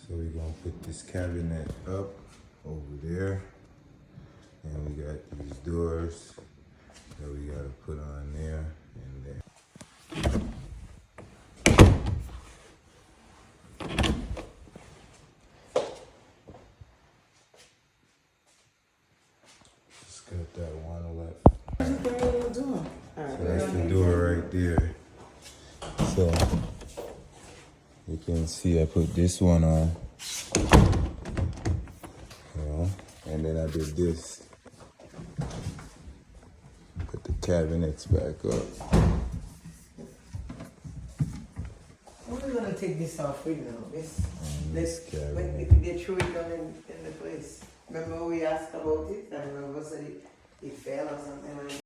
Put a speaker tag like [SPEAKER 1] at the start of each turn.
[SPEAKER 1] So we're gonna put this cabinet up over there. And we got these doors that we gotta put on there and there. Just got that one left. So that's the door right there. So you can see I put this one on. You know, and then I did this. Put the cabinets back up.
[SPEAKER 2] We're gonna take this off right now. Let's
[SPEAKER 1] cabinet.
[SPEAKER 2] get through it down in the place. Remember we asked about it and remember said it fell or something like that.